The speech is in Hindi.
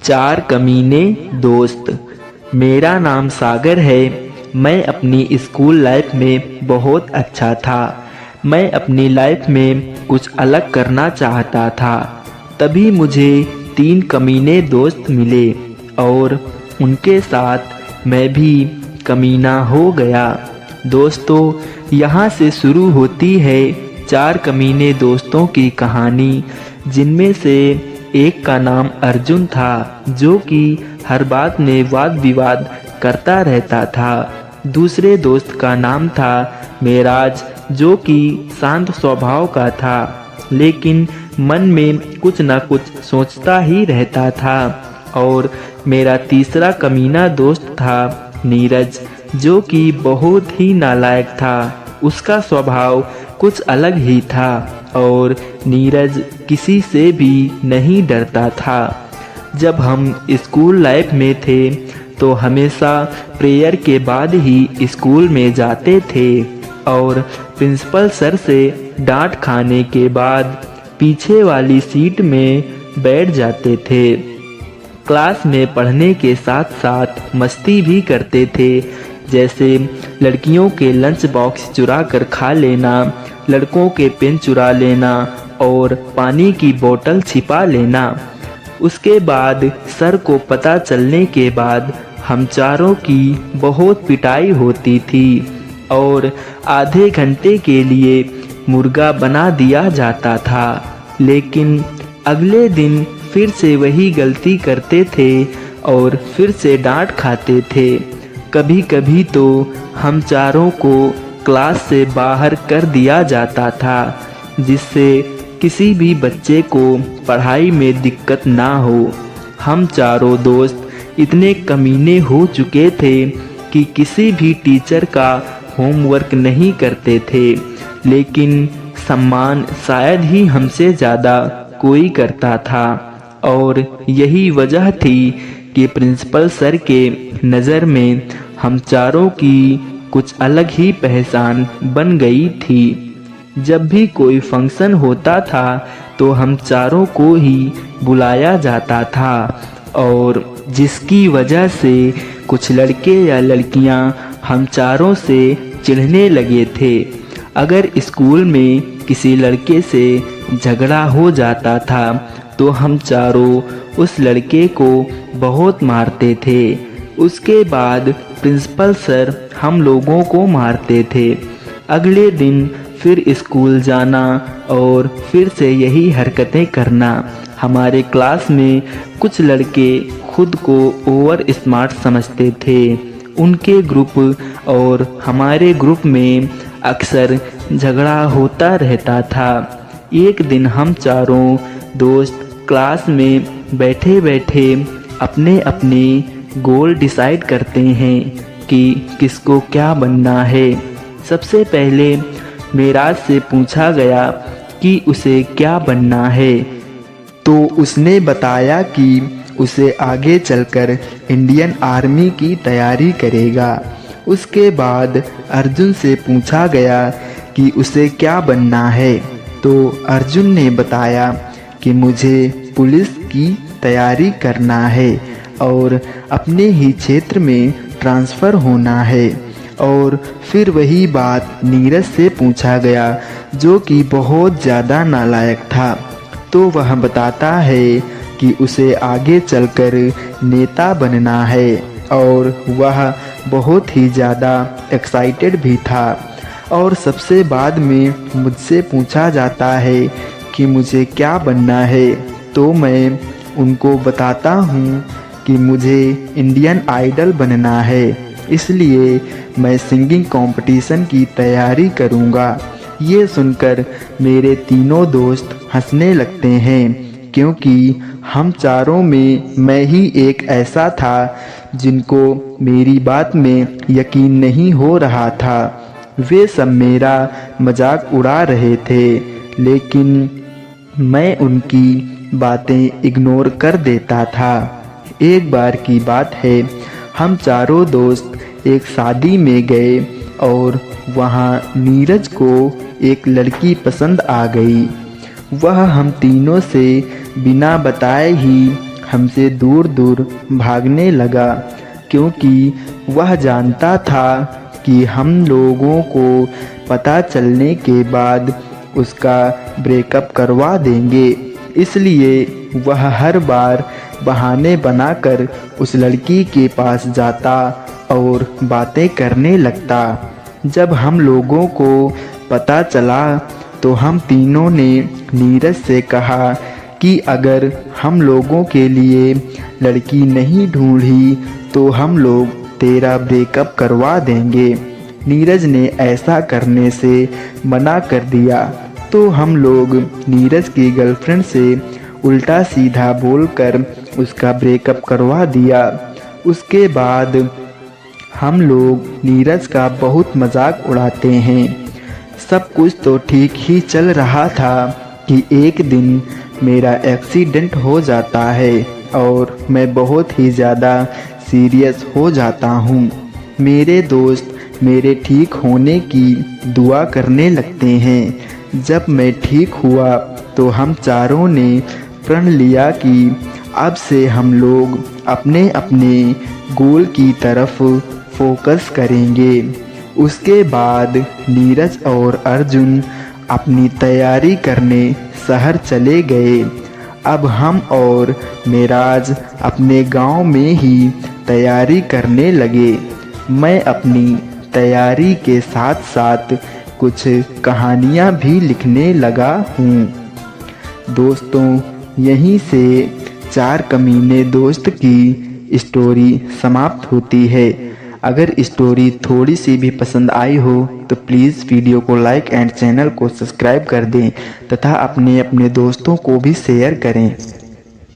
चार कमीने दोस्त। मेरा नाम सागर है। मैं अपनी स्कूल लाइफ में बहुत अच्छा था। मैं अपनी लाइफ में कुछ अलग करना चाहता था। तभी मुझे तीन कमीने दोस्त मिले और उनके साथ मैं भी कमीना हो गया। दोस्तों, यहाँ से शुरू होती है चार कमीने दोस्तों की कहानी, जिनमें से एक का नाम अर्जुन था, जो कि हर बात में वाद विवाद करता रहता था। दूसरे दोस्त का नाम था मेराज, जो कि शांत स्वभाव का था, लेकिन मन में कुछ न कुछ सोचता ही रहता था। और मेरा तीसरा कमीना दोस्त था नीरज, जो कि बहुत ही नालायक था। उसका स्वभाव कुछ अलग ही था और नीरज किसी से भी नहीं डरता था। जब हम स्कूल लाइफ में थे तो हमेशा प्रेयर के बाद ही स्कूल में जाते थे और प्रिंसिपल सर से डांट खाने के बाद पीछे वाली सीट में बैठ जाते थे। क्लास में पढ़ने के साथ साथ मस्ती भी करते थे, जैसे लड़कियों के लंच बॉक्स चुरा कर खा लेना, लड़कों के पेन चुरा लेना और पानी की बोतल छिपा लेना। उसके बाद सर को पता चलने के बाद हम चारों की बहुत पिटाई होती थी और आधे घंटे के लिए मुर्गा बना दिया जाता था। लेकिन अगले दिन फिर से वही गलती करते थे और फिर से डांट खाते थे। कभी कभी तो हम चारों को क्लास से बाहर कर दिया जाता था, जिससे किसी भी बच्चे को पढ़ाई में दिक्कत ना हो। हम चारों दोस्त इतने कमीने हो चुके थे कि किसी भी टीचर का होमवर्क नहीं करते थे, लेकिन सम्मान शायद ही हमसे ज़्यादा कोई करता था। और यही वजह थी कि प्रिंसिपल सर के नज़र में हम चारों की कुछ अलग ही पहचान बन गई थी। जब भी कोई फंक्शन होता था तो हम चारों को ही बुलाया जाता था, और जिसकी वजह से कुछ लड़के या लड़कियां हम चारों से चिढ़ने लगे थे। अगर स्कूल में किसी लड़के से झगड़ा हो जाता था तो हम चारों उस लड़के को बहुत मारते थे। उसके बाद प्रिंसिपल सर हम लोगों को मारते थे। अगले दिन फिर स्कूल जाना और फिर से यही हरकतें करना। हमारे क्लास में कुछ लड़के खुद को ओवर स्मार्ट समझते थे। उनके ग्रुप और हमारे ग्रुप में अक्सर झगड़ा होता रहता था। एक दिन हम चारों दोस्त क्लास में बैठे बैठे अपने अपने गोल डिसाइड करते हैं कि किसको क्या बनना है। सबसे पहले मेराज से पूछा गया कि उसे क्या बनना है, तो उसने बताया कि उसे आगे चलकर इंडियन आर्मी की तैयारी करेगा। उसके बाद अर्जुन से पूछा गया कि उसे क्या बनना है, तो अर्जुन ने बताया कि मुझे पुलिस की तैयारी करना है और अपने ही क्षेत्र में ट्रांसफ़र होना है। और फिर वही बात नीरज से पूछा गया, जो कि बहुत ज़्यादा नालायक था। तो वह बताता है कि उसे आगे चलकर नेता बनना है, और वह बहुत ही ज़्यादा एक्साइटेड भी था। और सबसे बाद में मुझसे पूछा जाता है कि मुझे क्या बनना है, तो मैं उनको बताता हूँ कि मुझे इंडियन आइडल बनना है, इसलिए मैं सिंगिंग कंपटीशन की तैयारी करूँगा। ये सुनकर मेरे तीनों दोस्त हंसने लगते हैं, क्योंकि हम चारों में मैं ही एक ऐसा था जिनको मेरी बात में यकीन नहीं हो रहा था। वे सब मेरा मजाक उड़ा रहे थे, लेकिन मैं उनकी बातें इग्नोर कर देता था। एक बार की बात है, हम चारों दोस्त एक शादी में गए और वहाँ नीरज को एक लड़की पसंद आ गई। वह हम तीनों से बिना बताए ही हमसे दूर दूर भागने लगा, क्योंकि वह जानता था कि हम लोगों को पता चलने के बाद उसका ब्रेकअप करवा देंगे। इसलिए वह हर बार बहाने बनाकर उस लड़की के पास जाता और बातें करने लगता। जब हम लोगों को पता चला तो हम तीनों ने नीरज से कहा कि अगर हम लोगों के लिए लड़की नहीं ढूंढी तो हम लोग तेरा ब्रेकअप करवा देंगे। नीरज ने ऐसा करने से मना कर दिया तो हम लोग नीरज की गर्लफ्रेंड से उल्टा सीधा बोलकर उसका ब्रेकअप करवा दिया। उसके बाद हम लोग नीरज का बहुत मजाक उड़ाते हैं। सब कुछ तो ठीक ही चल रहा था कि एक दिन मेरा एक्सीडेंट हो जाता है और मैं बहुत ही ज़्यादा सीरियस हो जाता हूँ। मेरे दोस्त मेरे ठीक होने की दुआ करने लगते हैं। जब मैं ठीक हुआ तो हम चारों ने प्रण लिया कि अब से हम लोग अपने अपने गोल की तरफ फोकस करेंगे। उसके बाद नीरज और अर्जुन अपनी तैयारी करने शहर चले गए। अब हम और मेराज अपने गांव में ही तैयारी करने लगे। मैं अपनी तैयारी के साथ साथ कुछ कहानियाँ भी लिखने लगा हूँ। दोस्तों, यहीं से चार कमीने दोस्त की स्टोरी समाप्त होती है। अगर स्टोरी थोड़ी सी भी पसंद आई हो तो प्लीज़ वीडियो को लाइक एंड चैनल को सब्सक्राइब कर दें तथा अपने दोस्तों को भी शेयर करें।